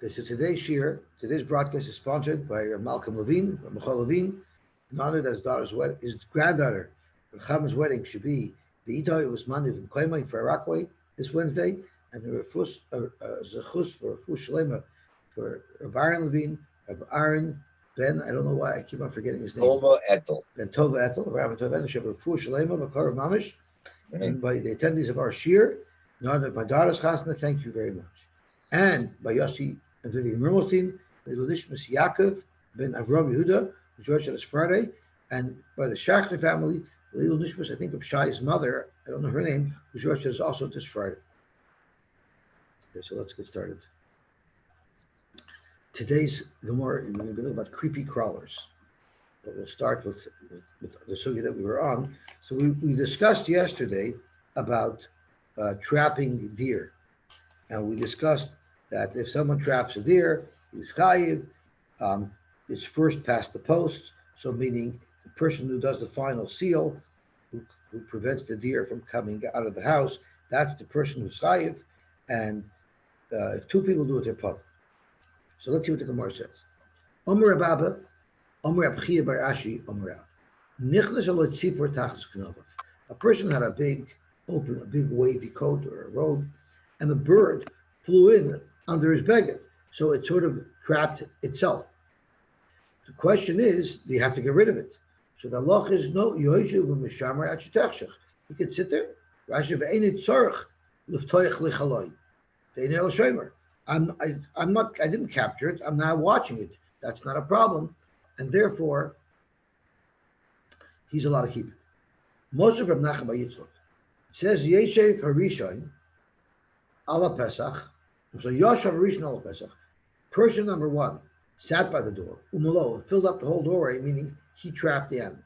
Okay, so today's broadcast is sponsored by Malcolm Levine, Michal Levine, in honor that his granddaughter, Chaim's wedding should be V'ita. It was Monday from Klaimai for Rockaway this Wednesday, and the Zechus for Refush Shlema for Reb Aaron Levine, Reb Aaron Ben. I don't know why I keep on forgetting his name. Tova Etel. Ben Tova Etel, Rabbi Tova Etel, Refush Shlema, Makar Mamish, and by the attendees of our shiur, in honor of my daughter's Chasna. Thank you very much. And by Yossi and Vivian Mermelstein, the nishmas Ya'akov ben Avraham Yehuda, who's Rosh Hashanah Friday, and by the Schachner family, the little nishmas, I think of Shaya's mother, I don't know her name, who's Rosh Hashanah also this Friday. Okay, so let's get started. Today's Gemara, we're going to talk about creepy crawlers. But we'll start with the sugya that we were on. So we discussed yesterday about trapping deer. And we discussed that if someone traps a deer, he's chayiv. It's first past the post, so meaning the person who does the final seal, who prevents the deer from coming out of the house, that's the person who's chayiv. And if two people do it, they're punished. So let's see what the Gemara says. Omer Ababa, Omer Abchia Bar Ashi, Omer Ab. Nichnas alot tzipor tachas knavav. A person had a big wavy coat or a robe, and the bird flew in under his beged, so it sort of trapped itself. The question is, do you have to get rid of it? So the halach is no. You can sit there. I didn't capture it. I'm now watching it. That's not a problem, and therefore he's allowed to keep it. Most of Reb Nachman bar Yitzchak says Yeshev Harishon ala Pesach. So Yoshev Harishon ala Pesach. Person number one sat by the door. Umalo filled up the whole doorway, meaning he trapped the animal.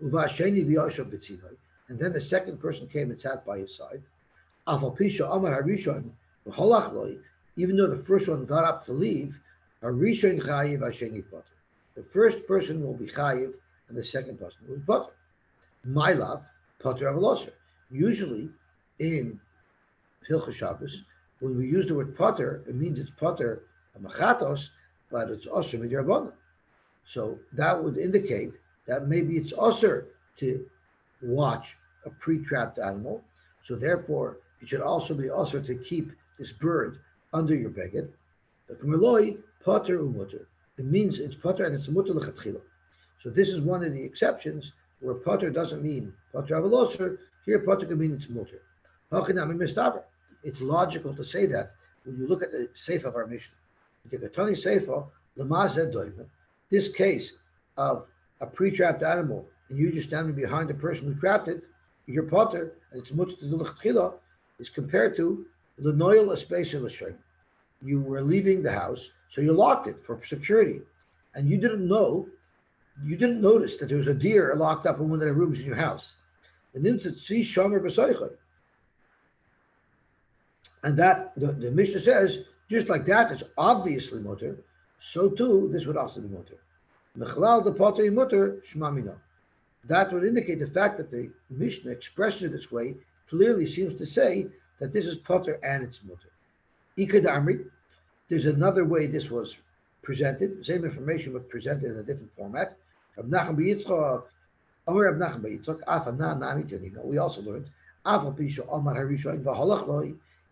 Uvasheni v'Yoshev b'tzidai. And then the second person came and sat by his side. Afal pisha Amar Harishon v'holach loy. Even though the first one got up to leave, Harishon chayiv Hasheni potter. The first person will be chayiv, and the second person will be potter. My love, potter avaloser. Usually, in Hilchos Shabbos, when we use the word potter, it means it's potter amachatos, but it's also midrabanan. So that would indicate that maybe it's also to watch a pre-trapped animal. So therefore, it should also be also to keep this bird under your beged. But liluy potter umutter. It means it's potter and it's mutter lechatchila. So this is one of the exceptions where potter doesn't mean potter avaloser. Here potter can mean it's mutter. It's logical to say that when you look at the seif of our Mishnah. This case of a pre-trapped animal and you just standing behind the person who trapped it, your potter, and it's mutter to do lechatchila, is compared to the noyel space of the. You were leaving the house, so you locked it for security, and you didn't notice that there was a deer locked up in one of the rooms in your house. And that the Mishnah says, just like that is obviously mutter, so too this would also be mutter. That would indicate the fact that the Mishnah expresses it this way clearly seems to say that this is potter and it's mutter. Ikad there's another way this was presented. The same information was presented in a different format. We also learned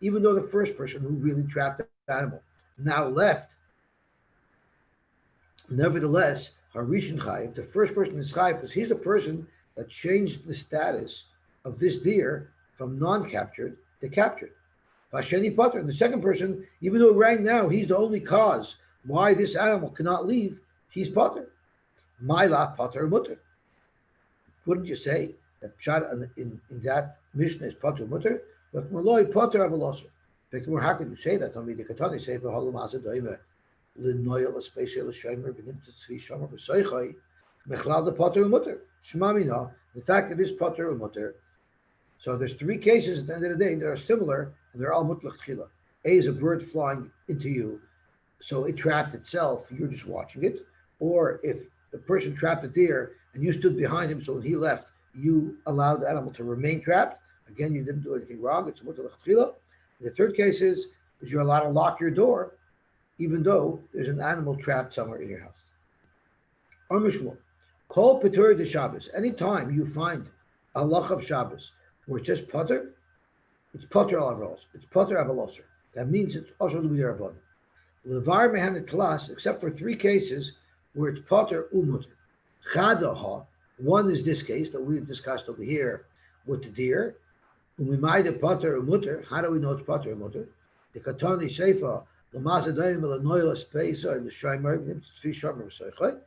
even though the first person who really trapped the animal now left, nevertheless, Harishan Chayiv, the first person is Chayiv because he's the person that changed the status of this deer from non-captured to captured. Vasheni Potter, and the second person, even though right now he's the only cause why this animal cannot leave, he's Potter. My la Potter Mutter. Wouldn't you say that in that Mishnah is Potter Mutter? But liluy Potter avaloser. How could you say that? The Katani say for Halamasa Doime, Linoyal, a special Shomer, Benim to Tzvi Shomer, Besoichai, Mechlal the Potter Mutter. Shmamina, the fact that it is Potter Mutter. So there's three cases at the end of the day that are similar, and they're all mutlach chila. A is a bird flying into you, so it trapped itself, you're just watching it. Or if the person trapped a deer and you stood behind him, so when he left, you allowed the animal to remain trapped. Again, you didn't do anything wrong, it's mutlach chila. The third case is you're allowed to lock your door, even though there's an animal trapped somewhere in your house. Amishmul, call Petur de Shabbos. Anytime you find a lach of Shabbos where it says Potter, it's Potter al it's Potter avaloser. That means it's also to be there above. Levar mehanet class, except for 3 cases where it's Potter umutter. Chadaha, one is this case that we've discussed over here with the deer. When we made a Potter umutter, how do we know it's Potter umutter? The Katani Seifa, the Mazadayim, the Noila space, or the Shaimer, the Fisharmer Seichai.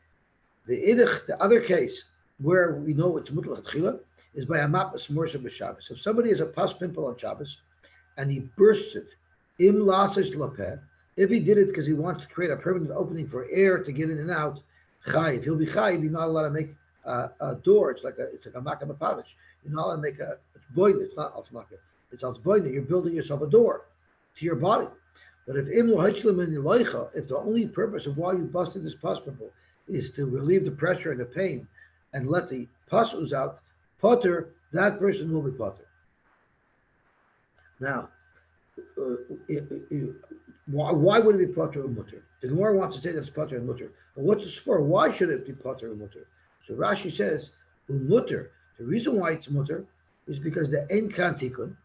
The other case where we know it's mutlach tchila is by a map of Smorsha b'Shabbos. If somebody has a pus pimple on Shabbos and he bursts it, im lasis lapeh, if he did it because he wants to create a permanent opening for air to get in and out, chayiv. He'll be chayiv. You're not allowed to make a door. It's like a makam palish. You're not allowed to make it's boiler. It's not altmaka. It's altboiler. You're building yourself a door to your body. But if im lohichlim in loicha, if the only purpose of why you busted this pus pimple is to relieve the pressure and the pain and let the pus ooze out, potter, that person will be potter. Now, why would it be potter or mutter? The Gemara wants to say that it's potter and mutter. But what's this for? Why should it be potter or mutter? So Rashi says, mutter. The reason why it's mutter is because the en kantikun,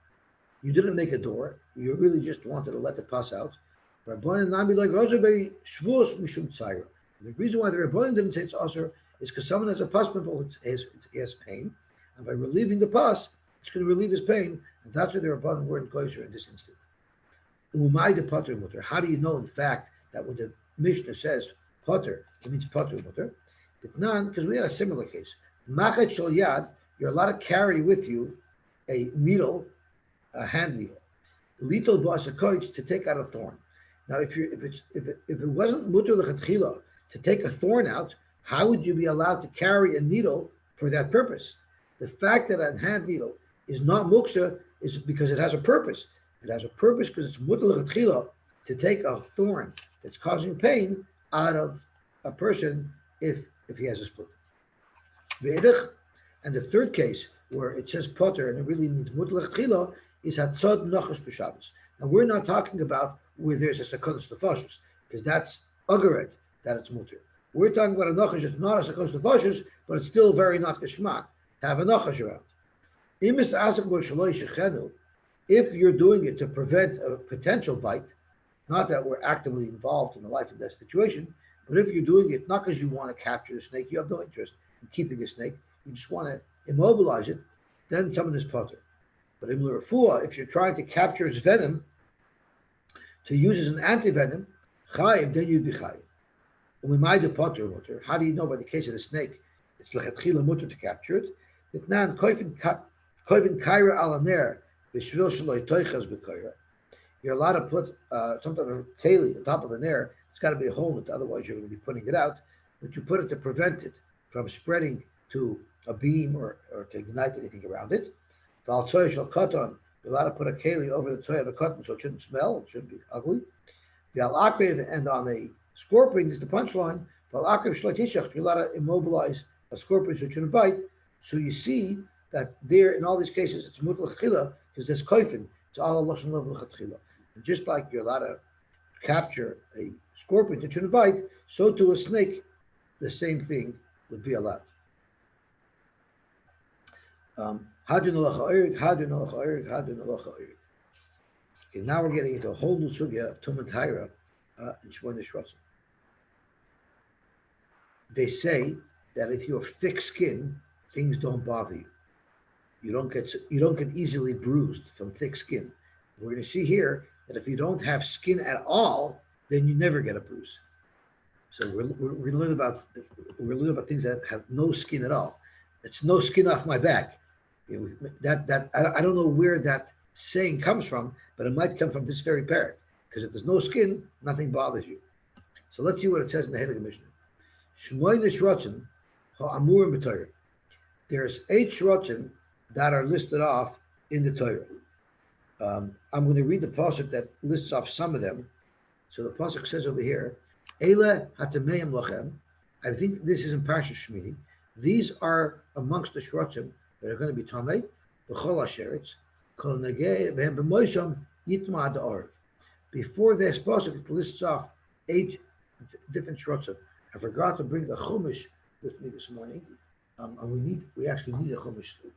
you didn't make a door, you really just wanted to let the pus out. The reason why the Rebbeinu didn't say it's usher is because someone has a pus pimple, he has pain, and by relieving the pus, it's going to relieve his pain, and that's why the Rebbeinu weren't kosher in this instant. How do you know, in fact, that when the Mishnah says potter, it means potter mutter? Because we had a similar case. Machet shel yad, you're allowed to carry with you a needle, a hand needle, little basakoitz, to take out a thorn. Now, if it wasn't mutter lechatchila to take a thorn out, how would you be allowed to carry a needle for that purpose? The fact that a hand needle is not muksa is because it has a purpose. It has a purpose because it's mutter lechatchila to take a thorn that's causing pain out of a person if he has a split. And the third case where it says potter and it really means mutter lechatchila is hatzad nachas b'Shabbos. Now we're not talking about where there's a sakonos nefashos, because that's agaret, that it's mutter. We're talking about a nachash that's not a sakonos nefashos, but it's still very not geschmack to have a nachash around. If you're doing it to prevent a potential bite, not that we're actively involved in the life and death situation, but if you're doing it not because you want to capture the snake, you have no interest in keeping a snake, you just want to immobilize it, then someone is potter. But in l'refuah, if you're trying to capture its venom, to use as an anti-venom, chayiv, then you'd be chayiv. When we might do potter mutter, how do you know by the case of the snake, it's lechatchila mutter to capture it? Itnan koivin kaira alaner b'shvil shaloi toichas b'kaira. You're allowed to put some type of keli on top of an air. It's got to be a hole in it, otherwise you're going to be putting it out. But you put it to prevent it from spreading to a beam or to ignite anything around it. Val tzoy shal katan. You're allowed to put a keli over the tzoy of a cotton so it shouldn't smell, it shouldn't be ugly. Val akriv, and on a scorpion is the punchline. Val akriv shlatishach. You're allowed to immobilize a scorpion so it shouldn't bite. So you see that there, in all these cases, it's mutter l'chila because there's koifin. It's all lashon lev l'chatchila. And just like you're allowed to capture a scorpion that shouldn't bite, so to a snake, the same thing would be allowed. Okay, now we're getting into a whole new sugya of Tum and Taira and Shmona Shrotzim. They say that if you have thick skin, things don't bother you. You don't get easily bruised from thick skin. We're going to see here that if you don't have skin at all, then you never get a bruise. So we're going to learn about things that have no skin at all. It's no skin off my back. I don't know where that saying comes from, but it might come from this very parrot. Because if there's no skin, nothing bothers you. So let's see what it says in the Halacha Mishnah. Shmoyne shrotzim ha'amurim b'Torah. There's 8 shrotzim that are listed off in the Torah. I'm going to read the pasuk that lists off some of them. So the pasuk says over here, Eile hatemeim lochem. I think this is in Parshas Shmini. These are amongst the shrotzim that are going to be tamei, b'chol asheretz, kol negei v'hem b'moisham yitma ad ha'orv. Before this pasuk, it lists off 8 different shrotzim. I forgot to bring the chumash with me this morning, and we actually need a chumash too.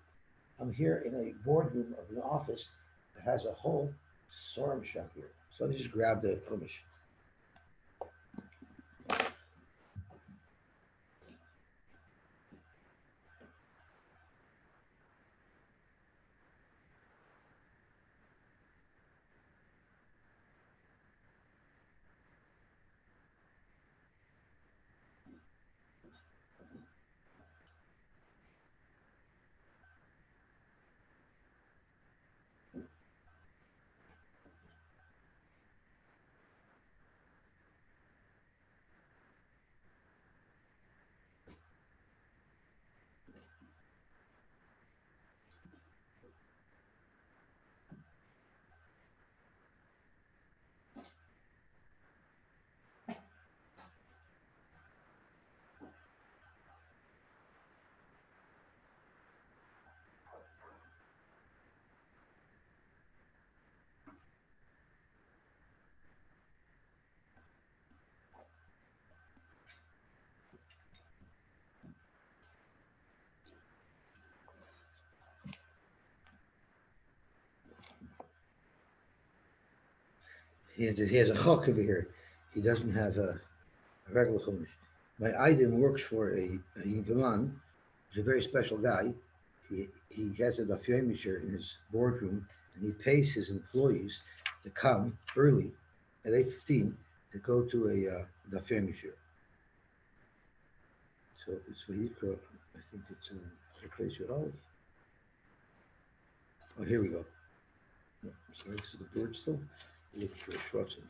I'm here in a boardroom of an office that has a whole sorum shop here. So let me just grab the chumash. He has a chok over here. He doesn't have a regular chumash. My item works for a Yinkaman. He's a very special guy. He has a daf yomi in his boardroom, and he pays his employees to come early at 8:15 to go to a daf yomi. So it's Vayikra. I think it's a place with olive. Oh, here we go. No, sorry, this is the bird still. Looking for a shrotzim.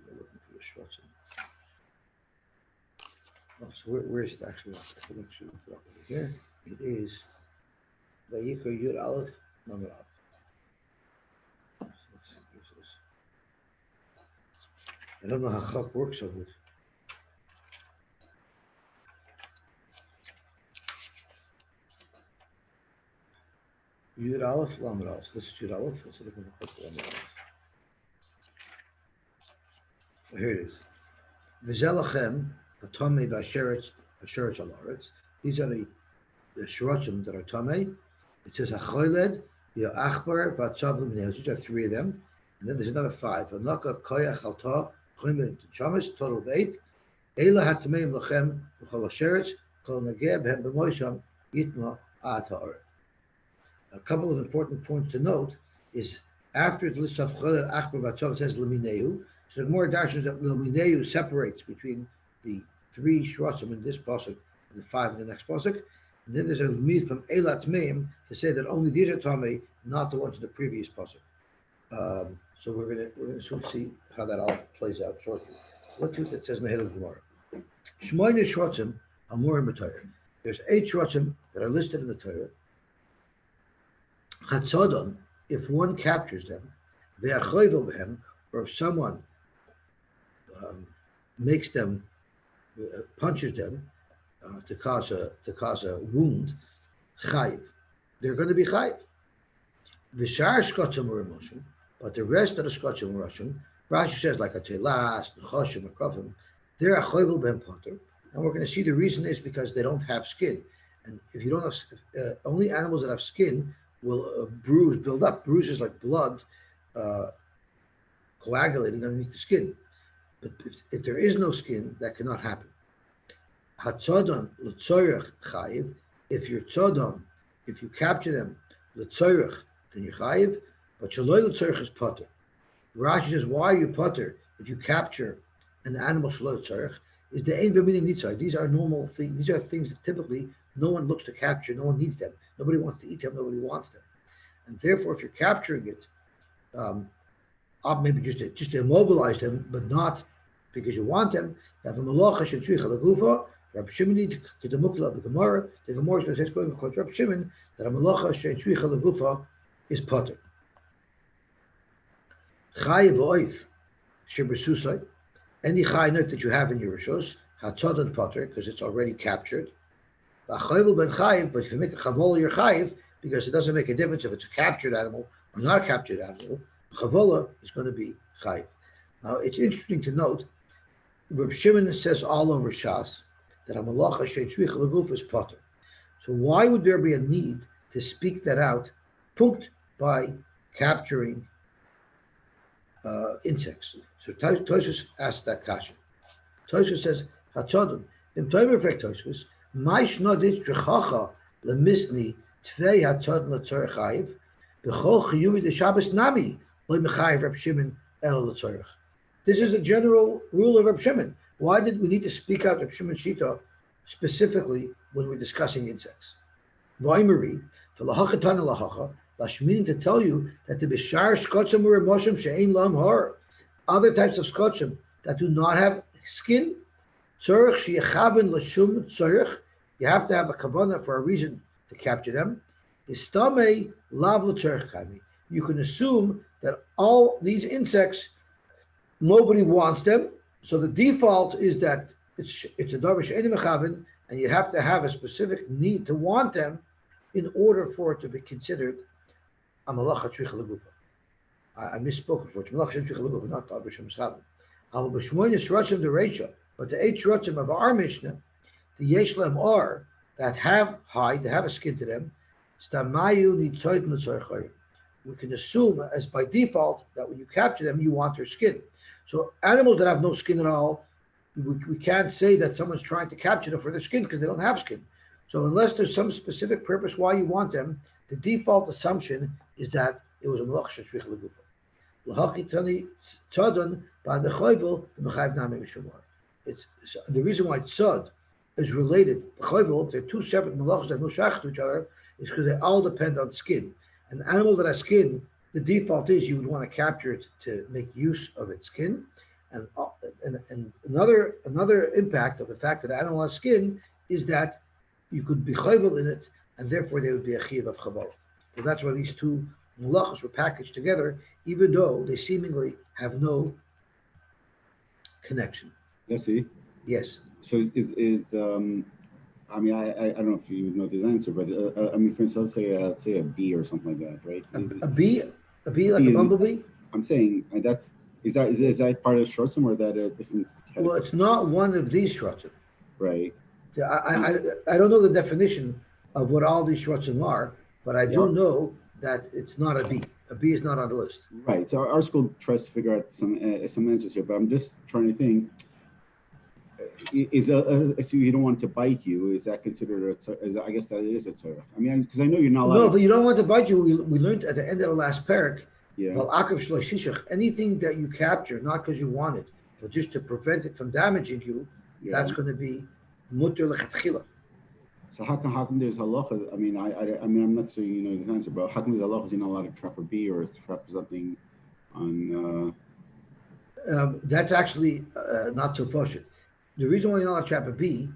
Looking for a shrotzim. Oh, so where is it actually? I can actually look it up over here. It is Vayikra Yud Aleph Number Aleph. So let's see, here's this. I don't know how chok works so good. Yud Aleph Lamed Aleph. This is Yud Aleph. Let's look at the Lamed Aleph. Here it is. V'zelachem Tomei v'asheretz alaretz. These are the shrotzim that are tomei. It says hachoyled, v'achbar, v'atzavim nails. These are 3 of them, and then there's another 5. V'naka koyach alta choymed chamas, total of 8. Ela hatameim lachem v'chol asheretz kol negeh b'hem b'moisham yitma at ha'or. A couple of important points to note is after the list of choyled achbar v'atzav it says lemineu. So the more darshans that lemineu separates between the 3 shrotzim in this pasuk and the 5 in the next pasuk, and then there's a limit from Eilat Meim to say that only these are tamei, not the ones in the previous pasuk. So we're gonna soon see how that all plays out shortly. Look at what it says in the Hillel Gemara. Shmoyne shrotzim amur in the Torah. There's 8 shrotzim that are listed in the Torah. Chatzodon, if one captures them, ve'achoyvel b'hem, or if someone makes them, punches them to cause a wound, chayiv. They're going to be chayiv. V'shar shkotzim or emotion, but the rest of the shkotzim or Russian, Rashi says like a telas, nechoshim, or krofim, they're a choyvel ben potter, and we're going to see the reason is because they don't have skin, and if you don't have only animals that have skin will build up bruises like blood coagulating underneath the skin. But if there is no skin, that cannot happen. Hatzodon l'tzoyrech chayiv. If you're tzodon, if you capture them l'tzoyrech, then you're chayiv. But shaloi l'tzoyrech is potter. Rashi says, why are you potter if you capture an animal shaloi l'tzoyrech? Is the ein b'minim nitzai. These are normal things. These are things that typically no one looks to capture. No one needs them. Nobody wants to eat them. Nobody wants them. And therefore, if you're capturing it, maybe just to immobilize them, but not because you want them. You have a malacha shentruicha legufa. Reb Shimon to the mukla of the Gemara. The Gemara is going to say, going to Reb Shimon, that a malacha shentruicha legufa is potter. Chayiv oif shibersusai. Any chayiv that you have in your rishos, hatzadon potter, because it's already captured. V'achayvul ben chayiv, but if you make a chavola, you're chayiv, because it doesn't make a difference if it's a captured animal or not a captured animal. Chavola is going to be chayiv. Now, it's interesting to note, Reb Shimon says all over Shas that a malacha she'etzrich leguf is potter. So why would there be a need to speak that out, punkt by capturing insects? So Tosfos asks that kasha. Tosfos says, "Hatzadon im toimer frek Tosfos, mai shnodit trechacha lemisni tvei hatzadon letzorech chayiv b'chol chiyuvi de Shabbos nami lo mechayiv Reb Shimon el letzorech." This is a general rule of Reb Shimon. Why did we need to speak out Reb Shimon Shita specifically when we're discussing insects? V'aimari to lahachatan lahacha lashmin, to tell you that the bishar shkotzim u'remoshim she'ein lam har, other types of skotzim that do not have skin, tzorich sheyechaven l'shum tzorich, you have to have a kavanah for a reason to capture them. Istamei lav l'tzorich chaymi. You can assume that all these insects, nobody wants them, so the default is that it's a davar she'ein mechaven, and you have to have a specific need to want them in order for it to be considered a malacha tzricha legufa. I misspoke before. It's malacha tzricha legufa, not davar she'ein mechaven. Al b'shmoynes rotzim dereisha, but the 8 rotzim of our Mishnah, the yesh lem are that have hide, they have a skin to them. Stamayu nitzoyt l'tzorich. We can assume as by default that when you capture them, you want their skin. So animals that have no skin at all, we can't say that someone's trying to capture them for their skin because they don't have skin. So unless there's some specific purpose why you want them, the default assumption is that it was a malach she'etzrich legufa. L'hachi tani tzadon by the choyvel the mechayiv nami mishumar. It's the reason why tzad is related. The choyvel, they're 2 separate malachos that no shach to each other, is because they all depend on skin. An animal that has skin, the default is you would want to capture it to make use of its skin. And another impact of the fact that animal has skin is that you could be chayvel in it, and therefore there would be a chiyuv of chabal. So that's why these 2 malachos were packaged together, even though they seemingly have no connection. Yossi? Yes. So I mean, I don't know if you know this answer, but I mean, for instance, let's say a bee or something like that, right? A bee like a bumblebee? I'm saying is that part of shortsum or that a different category? Well, it's not one of these shortsum. Right. I don't know the definition of what all these shortsum are, but I do know that it's not a bee. A bee is not on the list. Right. So our school tries to figure out some answers here, but I'm just trying to think. So you don't want to bite you? Is that considered I guess that is a Torah. I mean, because I know you're not allowed. No, but you don't want to bite you. We learned at the end of the last parak. Yeah. Anything that you capture, not because you want it, but just to prevent it from damaging you, that's going to be mutter lechatchila. So how come there's halacha? I mean, I'm not sure you know the answer, but how come there's halachas you're not allowed to trap a bee or trap something on? That's actually not so poshut. The reason why you're not allowed to trap a bee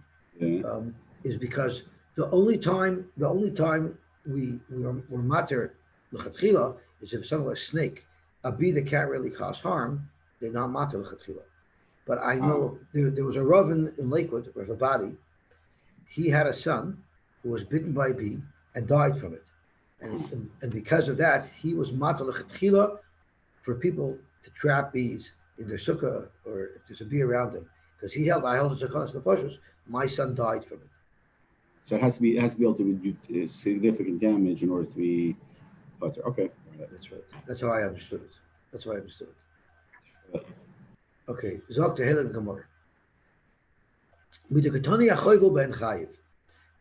is because the only time we're mater lechatchila is if something like a snake. A bee that can't really cause harm, they're not mater lechatchila. But I know there was a Rav in Lakewood, Rav Abadi. He had a son who was bitten by a bee and died from it. And because of that, he was mater lechatchila for people to trap bees in their sukkah or if there's a bee around them. Because I held the Zakanas Nefashos, my son died from it. So it has to be able to do significant damage in order to be butter. Okay. That's right. That's how I understood it. Okay. Zok to Helen Gemara.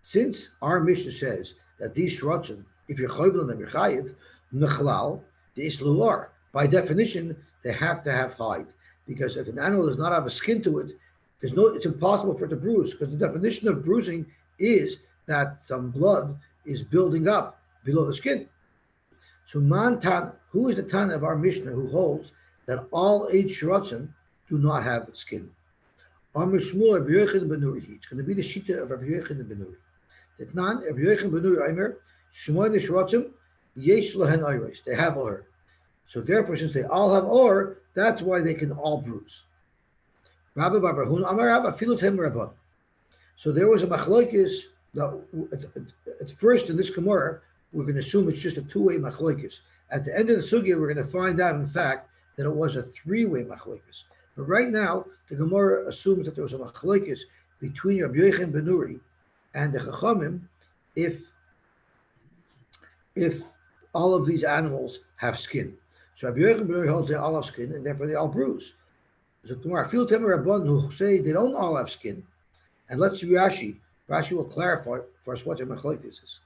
Since our Mishnah says that these shrotzim, if you're choyvel them, you're chayiv, nechlal, the isluar. By definition, they have to have hide. Because if an animal does not have a skin to it, it's impossible for it to bruise, because the definition of bruising is that some blood is building up below the skin. So who is the Tan of our Mishnah who holds that all 8 shrotzim do not have skin? It's going to be the Shita of Reb Yochanan ben Nuri. The Tan of Yochanan ben Nuri, Aimer, Shmoyne shrotzim, yesh lahen ayros. They have or. So therefore, since they all have or, that's why they can all bruise. So there was a machlokes. At first in this Gemara, we're going to assume it's just a 2-way machlokes. At the end of the sugya, we're going to find out, in fact, that it was a three-way machlokes. But right now, the Gemara assumes that there was a machlokes between Reb Yochanan ben Nuri and the Chachamim if all of these animals have skin. So Reb Yochanan ben Nuri holds they all have skin, and therefore they all bruise. So Gemara, feel Temer Rabban who say they don't all have skin, and let's see Rashi. Rashi will clarify for us what the machlokes is.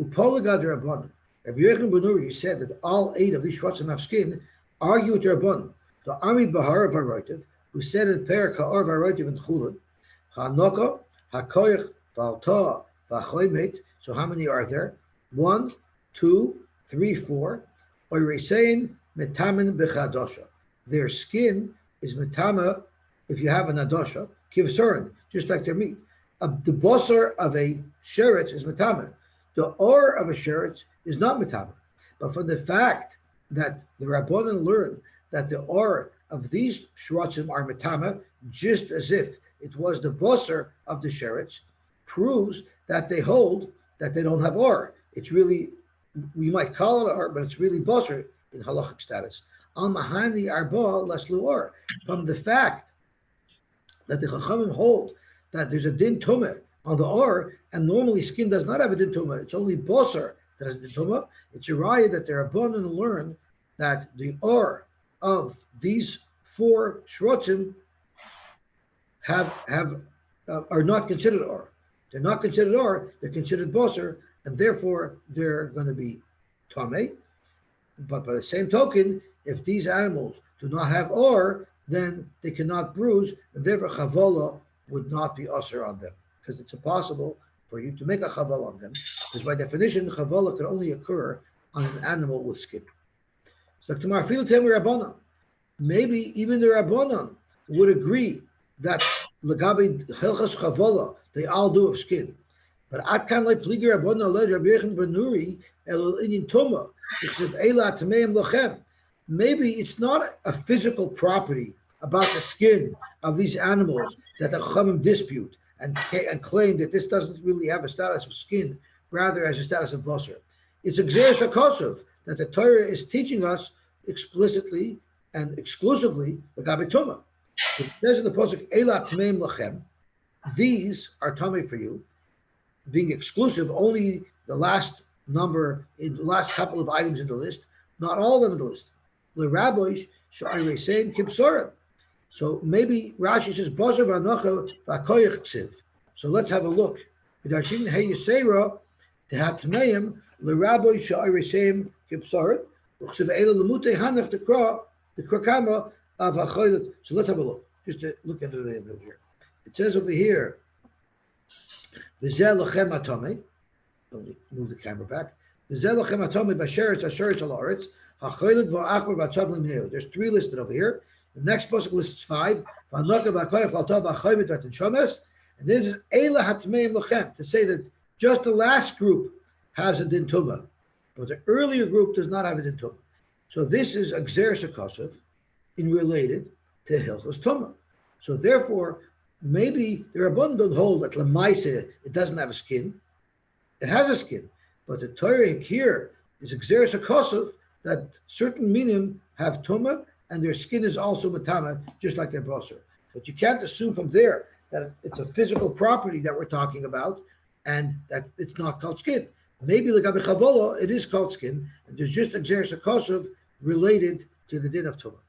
Upolagad Rabban. Reb Yochanan ben Nuri said that all 8 of these shvatim have skin. Argue with the Rabban. The Ami Bahar Varoitiv, who said in Perak Ha'or Varoitiv and Chulun, Ha'noko, Ha'koyach, V'alta, V'achoymet. So how many are there? 1, 2, 3, 4. Oiresein metamin b'chadosha. Their skin is metama if you have an adosha, kivsurin, just like their meat. The bosser of a sheretz is metama. The or of a sheretz is not metama. But from the fact that the Rabbanan learned that the or of these shvatim are metama, just as if it was the bosser of the sheretz, proves that they hold that they don't have or. It's really, we might call it or, but it's really bosser in halachic status. Al mahani arba leslu or. From the fact that the Chachamim hold that there's a din tumah on the or, and normally skin does not have a din tumah. It's only bosser that has a din tumah. It's a raya that they're abundant to learn that the or of these 4 shrotzim are not considered or. They're not considered or. They're considered bosser, and therefore they're going to be tameh. But by the same token, if these animals do not have or, then they cannot bruise, and therefore chavola would not be usher on them, because it's impossible for you to make a chavola on them, because by definition, chavola can only occur on an animal with skin. So maybe even the Rabbanan would agree that legabi hilchas chavola they all do have skin, but at kan like pligi Rabbanan led Reb Yochanan ben Nuri el inyan tuma because of ela tameim lochem. Maybe it's not a physical property about the skin of these animals that the Chachamim dispute and claim that this doesn't really have a status of skin, rather as a status of basar. It's a gzeres hakosov that the Torah is teaching us explicitly and exclusively the gabi tuma. It says in the pasuk ela tameim lachem, these are tummy for you, being exclusive, only the last number in the last couple of items in the list, not all of them in the list. The rabbis sha'arei saying kipsorim. So maybe Rashi says bazav anocha v'akoyach tziv. So let's have a look. V'darshin hey yisera tehatmeim l'rabbis sha'arei saying kipsorim. V'chsev eila l'mutei hanach the krakama of achoylet. So let's have a look. Just to look at it over here. It says over here. V'zeh lachem atomei. Move the camera back. V'zeh lachem atomei b'sheretz asheretz al haaretz. There's 3 listed over here. The next pasuk lists 5. And this is Eila Hatmeim Lachem, to say that just the last group has a din tumah, but the earlier group does not have a din tumah. So this is a gzeres hakosov in related to hilchos tumah. So therefore, maybe the Rabbanan don't hold that lemaise it doesn't have a skin. It has a skin, but the Torah here is a gzeres hakosov that certain minim have tumah and their skin is also matama, just like their basar. But you can't assume from there that it's a physical property that we're talking about and that it's not called skin. Maybe like a chavola, it is called skin, and there's just a gzeres hakosov related to the din of tumah.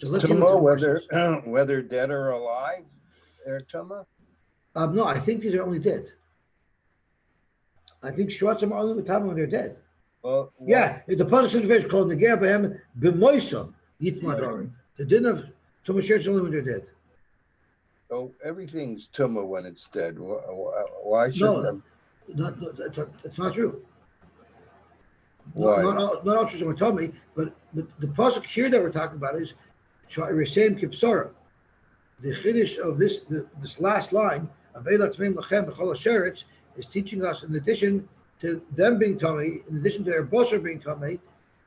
So let's tumah, whether dead or alive, they're tumah? No, I think these are only dead. I think shvatim are only matama when they're dead. Well, yeah, the pasuk in the verse called Neger Behem B'moisam Yitmador. The din of tumah sheretz only when they're dead. So everything's tumah when it's dead. Why shouldn't it's not true. Why? Not all shvatim are tummy, but the pasuk here that we're talking about is Sha'irasem Kipsara. The chiddush of this last line of Eila Tmeim Lachem B'chol HaSheretz is teaching us, in addition to them being tummy, in addition to their basar being tummy,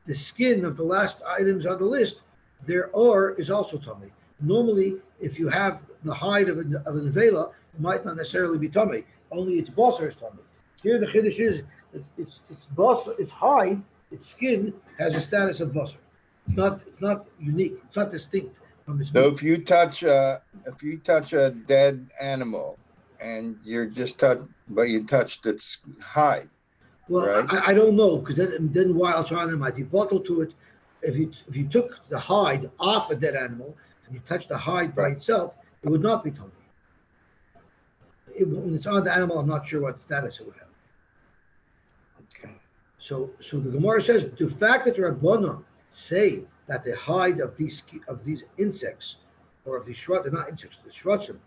the skin of the last items on the list, their or is also tummy. Normally, if you have the hide of a nevela, it might not necessarily be tummy. Only its basar is tummy. Here, the chiddush is its basar, its hide, its skin has a status of basar. It's not unique. It's not distinct from this. So if you touch a dead animal, and you're just but you touched its hide. Well, right? I don't know, because then wild China might be bottled to it. If you took the hide off a dead animal and you touched the hide by itself, it would not be tummy. When it's on the animal, I'm not sure what status it would have. Okay. So the Gemara says the fact that the Rabbanon say that the hide of these insects, or of these they're not insects, the shrotzim,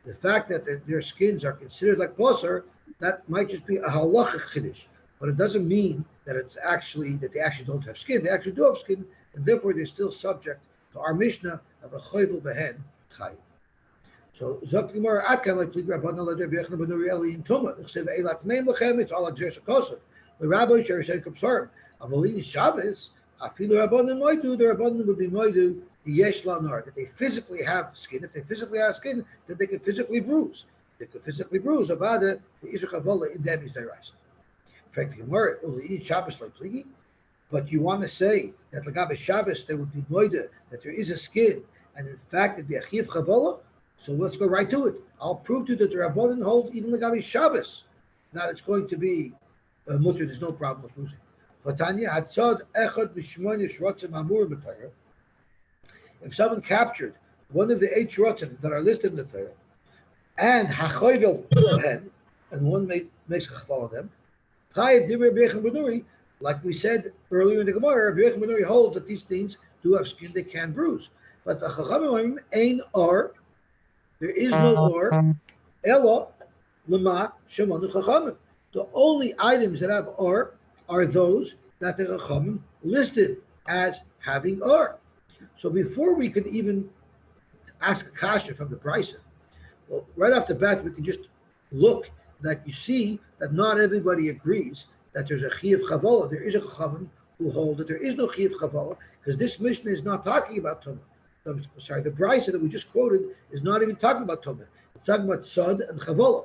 the fact that their skins are considered like basar, that might just be a halachic chiddush, but it doesn't mean that they actually don't have skin. They actually do have skin, and therefore they're still subject to our Mishnah of a choyvel behen chayiv. So Zok Gemara Atkan like Plig Rabbanon Ladar B'Yechna B'Nurieli in Tumah. Say Eilat Meim Lechem. It's all like Jersh Kosev. The Rabbi Sher said Kapsar Avolini Shabbos. Afilu Rabbanon Moidu. The Rabbanon would be Moidu the Yesh Lanar, that they physically have skin. If they physically have skin, then they can physically bruise. They could physically bruise. Avada the Isur Chavola in Demis Deirais. In fact, the Gemara Uli Shabbos like Pligi. But you want to say that Lagabe Shabbos there would be Moidu, that there is a skin, and in fact it'd be a Chiv Chavola. So let's go right to it. I'll prove to you that the Rabbanon hold even Lagabe Shabbos. Now it's going to be mutter. There's no problem with losing. If someone captured one of the 8 shrotzim that are listed in the Torah, and hachoyvel hen, and one makes a chafal on them, like we said earlier in the Gemara, Reb Yosys Simon holds that these things do have skin; they can bruise. But the chachamim ain ar. There is no or, ella lema shemanu chachamim. The only items that have or are those that the chachamim listed as having or. So before we can even ask a kasha from the brisa, well, right off the bat we can just look that you see that not everybody agrees that there's a chiyuv chavola. There is a chachamim who hold that there is no chiyuv chavola, because this Mishnah is not talking about tumah. Sorry, the brisa that we just quoted is not even talking about tumah. It's talking about sod and chavola.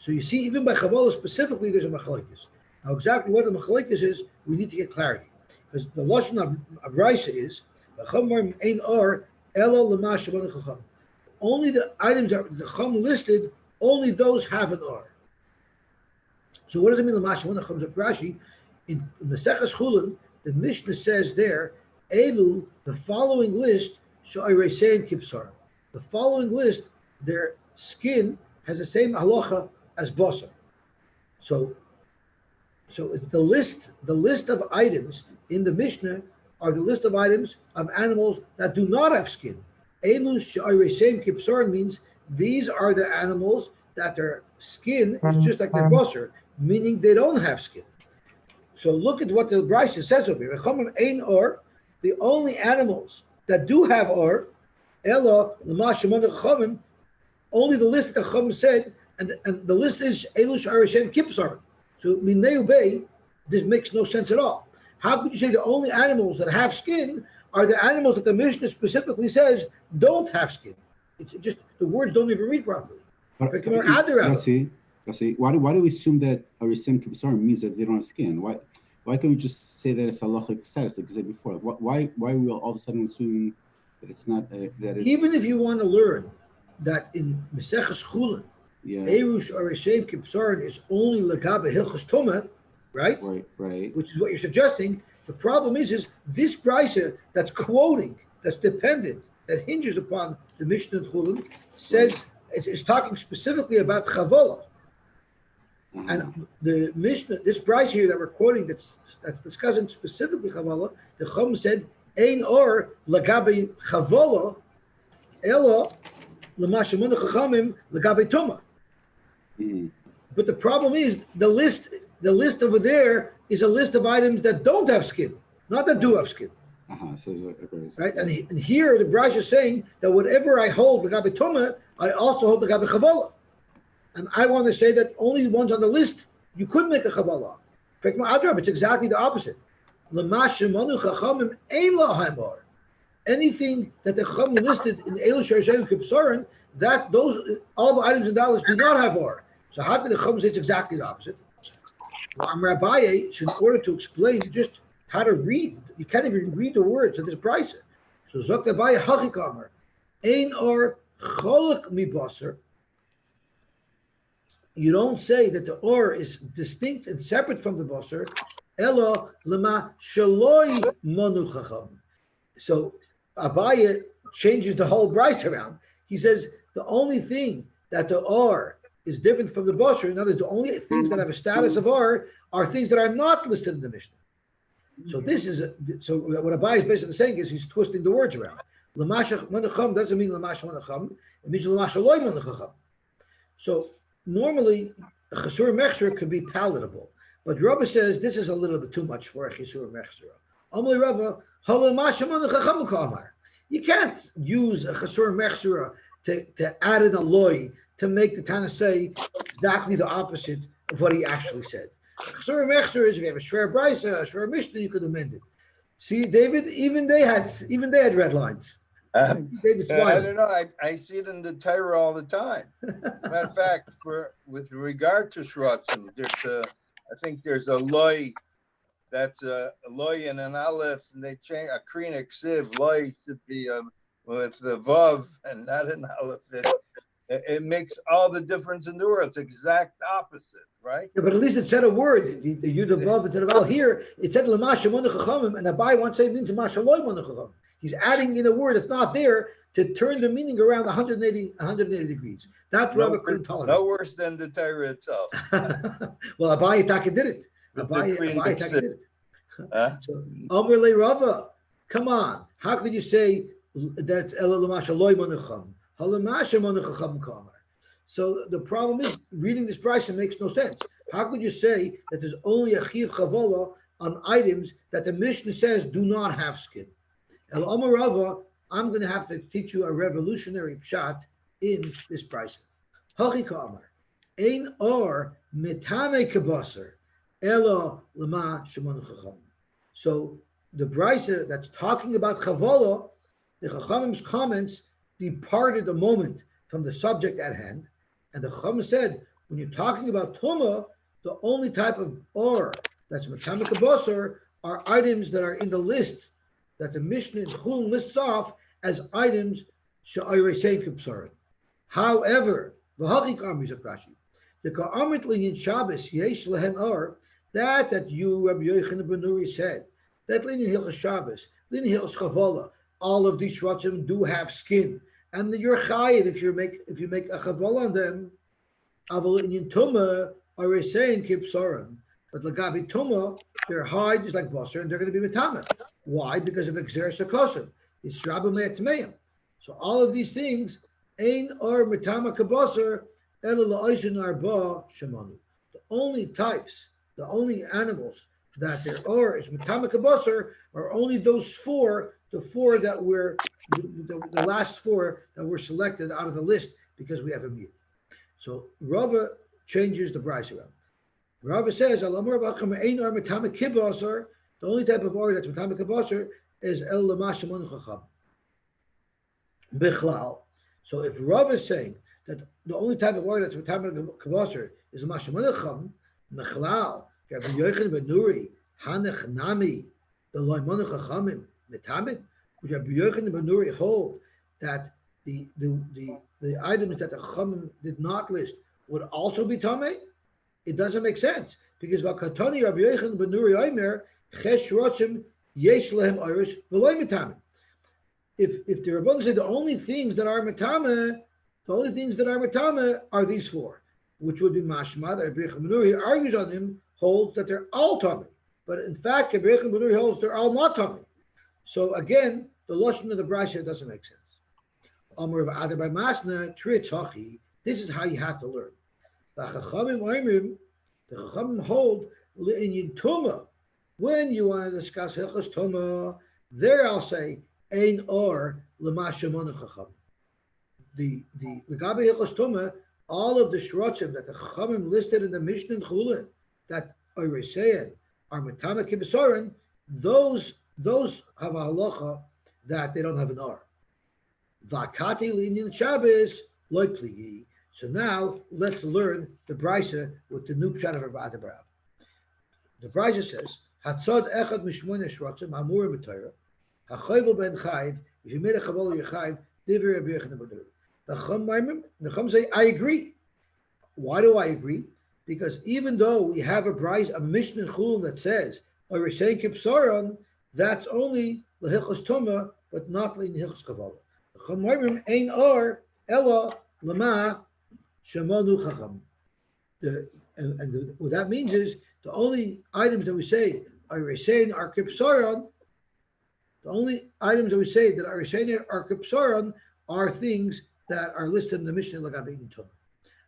So you see, even by chavola specifically, there's a machlokes. Now, exactly what the machlokes is, we need to get clarity, because the lashon of brisa is only the items that the chum listed, only those have an or. So what does it mean? When comes up Rashi in Maseches Chulin, the Mishnah says there, Elu, the following list. The following list, their skin has the same halacha as basar. So it's the list of items in the Mishnah are the list of items of animals that do not have skin. Elu she'aresein kipsar means these are the animals that their skin is just like their basar, meaning they don't have skin. So look at what the brisa says over here. The only animals that do have or, ella l'mashamon chachamim, only the list that chachamim said, and the list is elu she'areshem kipsar. So mineu bay, this makes no sense at all. How could you say the only animals that have skin are the animals that the Mishnah specifically says don't have skin? It's just the words don't even read properly. Yossi, why do we assume that areshem kipsar means that they don't have skin? Why can't we just say that it's halachic status, like you said before? Why are we all of a sudden assuming that it's not that it's... Even if you want to learn that in Maseches Chulin, Erush Areshem Kipsarin is only Lagabe Hilchos Tumah, right? Right. Which is what you're suggesting. The problem is this brisa that's quoting, that's dependent, that hinges upon the Mishnah Chulin, says it's talking specifically about Chavola. And the Mishnah, this brisa here that we're quoting, that's discussing specifically Chavola, the Chum said, Ein or lagabe Chavola, ela l'mashamon chachamim lagabe Tumah. But the problem is the list over there is a list of items that don't have skin, not that do have skin. Right? And here the brisa is saying that whatever I hold lagabe Tumah, I also hold lagabe Chavola. And I want to say that only the ones on the list you could make a chavala. It's exactly the opposite. Anything that the chacham listed in Elu Shereshem Kipsarin, that those all the items in that list do not have or. So how can the chacham say it's exactly the opposite? Well, Rabbi, in order to explain just how to read. You can't even read the words of this brisa. So Zok Abaye Hachikamer, Ein Or Cholak Mibaser. You don't say that the or is distinct and separate from the basar. Elo lema shaloi manu chacham. So Abaye changes the whole brisa around. He says the only thing that the or is different from the basar, in other words, the only things that have a status of or are things that are not listed in the Mishnah. So this is so what Abaye is basically saying is he's twisting the words around. Lamashach manacham doesn't mean lamash manacham. It means lamashaloi manacham. So normally, a chesur mechzer could be palatable, but Rava says this is a little bit too much for a chesur mechzer. Amli Rava, you can't use a chesur mechzer to add in a loy to make the Tana say exactly the opposite of what he actually said. Chesur mechzer is if you have a shver brisa, a shver mishnah, you could amend it. See, David, even they had red lines. I don't know. I see it in the Torah all the time. Matter of fact, with regard to shrotzim, I think there's a loy that's a loy and an aleph, and they change a krinik siv. Loy should be with the vav and not an aleph. It makes all the difference in the world. It's exact opposite, right? Yeah, but at least it said a word. The Yud vav instead of al. Here it said lamasha monachachamim, and Abai wants to say it means mashaloi monachachamim. He's adding in a word that's not there to turn the meaning around 180 degrees. That's Rava couldn't tolerate. No worse than the Torah itself. Well, Abaye Taka did it. Abaye Taka did it. So, Amr Le Rava, come on. How could you say that Elamashaloi Monacham? Halamasha Monacham Kamar. So the problem is reading this brisa makes no sense. How could you say that there's only a chiv chavola on items that the Mishnah says do not have skin? El Amar Rava, I'm going to have to teach you a revolutionary pshat in this brisa. Hachi Kamar, Ein Or Metame Kabasar, Elo Lama Shemon Chacham. So the brisa that's talking about chavola, the Chachamim's comments departed a moment from the subject at hand, and the Chacham said, when you're talking about Tumah, the only type of or that's Metame Kabasar are items that are in the list that the Mishnah in Chulin lists off as items she'ayresein kibsarin. However, v'hachik armies of Rashi, the ka'amrit linyan Shabbos yesh lehen or that you Reb Yochanan ben Nuri said that linyan hilchos Shabbos, linyan hilchos chavola, all of these shrotzim do have skin, and you're chayiv if you make a chavola on them. Aval linyan tumah ayresein kibsarin, but lagabi tumah, their hide is like basar, and they're going to be metame. Why? Because of exeris hakosim. It's rabba me'atmeim. So all of these things, ein or metama kabasar, ela la'oishin arba shemanu. The only types, the only animals that their or is metama kabasar are only those four, the four that were, the last four that were selected out of the list because we have a meat. So Rava changes the price around. Rava says, Alamar b'acham ein or metama kibasar. The only type of or that's metame kabasar is el lamasha monachacham. Bichlal. So if Rav is saying that the only type of or that's metame kabasar is lamasha monachacham, bichlal, Reb Yochanan ben Nuri, hanech nami, the loy monachachamim metame, which Reb Yochanan ben Nuri hold that the items that the chachamim did not list would also be tamei. It doesn't make sense because vakatani Reb Yochanan ben Nuri omer. If the Rabbanan say the only things that are metame, are these four, which would be mashma. That Reb Yochanan ben Nuri argues on them, holds that they're all tamei, but in fact Reb Yochanan ben Nuri holds they're all not tamei. So again, the lashon of the brisa doesn't make sense. Amar Agudah by Masna Tritzachi. This is how you have to learn. The Chachamim hold in Tumah. When you want to discuss Hilchos Tumah, there I'll say Ein Or L'Masha Monachacham. The Gabi Hilchos Tumah, all of the shrotzim that the Chachamim listed in the Mishnah and Chulin that are Reseyan, are Metame Kibesorin, those have a halacha that they don't have an Or. Vakati Linyan Shabbos Loi Pligi. So now let's learn the brisa with the new pshat of Agudah Broadcasting. The brisa says, Hatzad echad mishmona shrotzim hamur b'Torah. Hachayvel ben chayv. If you made a chavola, you're chayv. Divrei Reb Yochanan ben Dovid. The Chum say, I agree. Why do I agree? Because even though we have a Mishnah Chulin that says, Oresein Kipsaron, that's only L'Hilchos Tuma, but not L'Hilchos Kavala. The Chum Maimim Ein Or, Ella, Lama, Shemonu Chacham. What that means is, the only items that we say, Oresein are Kipsaron, the only items that we say that Oresein are Kipsaron are things that are listed in the Mishnah Lagabe Tuma.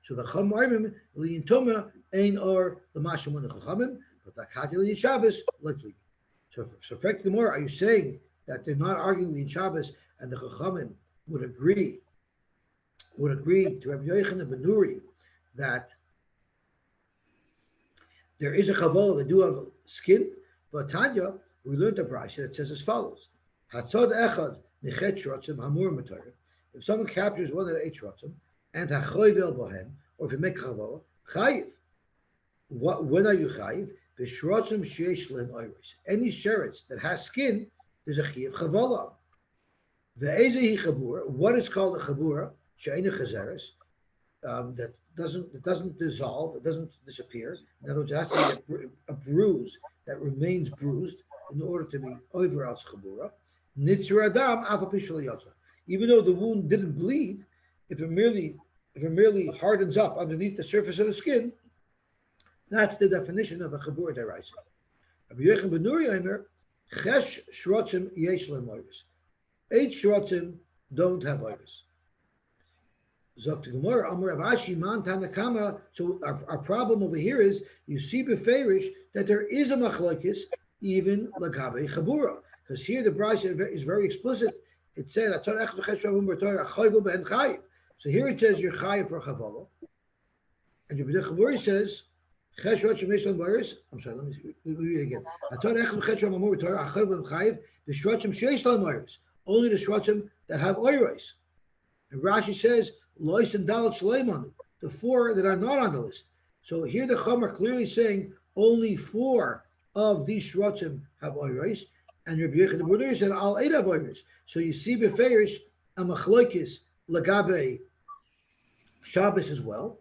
So the Chamarim Liyin Tuma Ein Or L'Mashamun Chachamim, but the Katil Shabbos likely. So Frek Gemara, are you saying that they're not arguing Liyin Shabbos and the Chachamim would agree to Reb Yochanan ben Nuri that there is a Chavola that do have skin? But Tanya, we learned a brayso that says as follows: Hatzad Echad Nechet Shrotzim Hamur Matar. If someone captures one of the 8 shrotzim and hachoyvel bohem, or if you make chavola, chayiv. When are you chayiv? The shrotzim sheish lehem oiros. Any sheretz that has skin, there's a chayiv chavola. The ezehi chabura, what is called a chabura, she'ena chazeres, that doesn't dissolve, it doesn't disappear. In other words, it has to be a bruise that remains bruised in order to be over al chabura. Nitzur adam afapishal yotza. Even though the wound didn't bleed, if it merely hardens up underneath the surface of the skin, that's the definition of a chabur deraisa. Rabbi Yochanan ben Nuri Omer, chesh shrotzim yesh lehem oiros. 8 shrotzim don't have oiros. Zok to Gemara, Amar Rav Ashi man tanakama. So our problem over here is you see beferish that there is a machlokes even lagabe chabura, because here the brayso is very explicit. It said, so here it says you're chayiv for chavola, and your Chaburi says, I'm sorry, let me read it again. Only the shrotzim that have oiros. And Rashi says, lois and dalat shleiman, the 4 that are not on the list. So here the Chum are clearly saying only 4 of these shrotzim have oiros. And Reb Yochanan ben Nuri said, "Al 8 avoiders." So you see, beferish a machlokes lagabe Shabbos as well.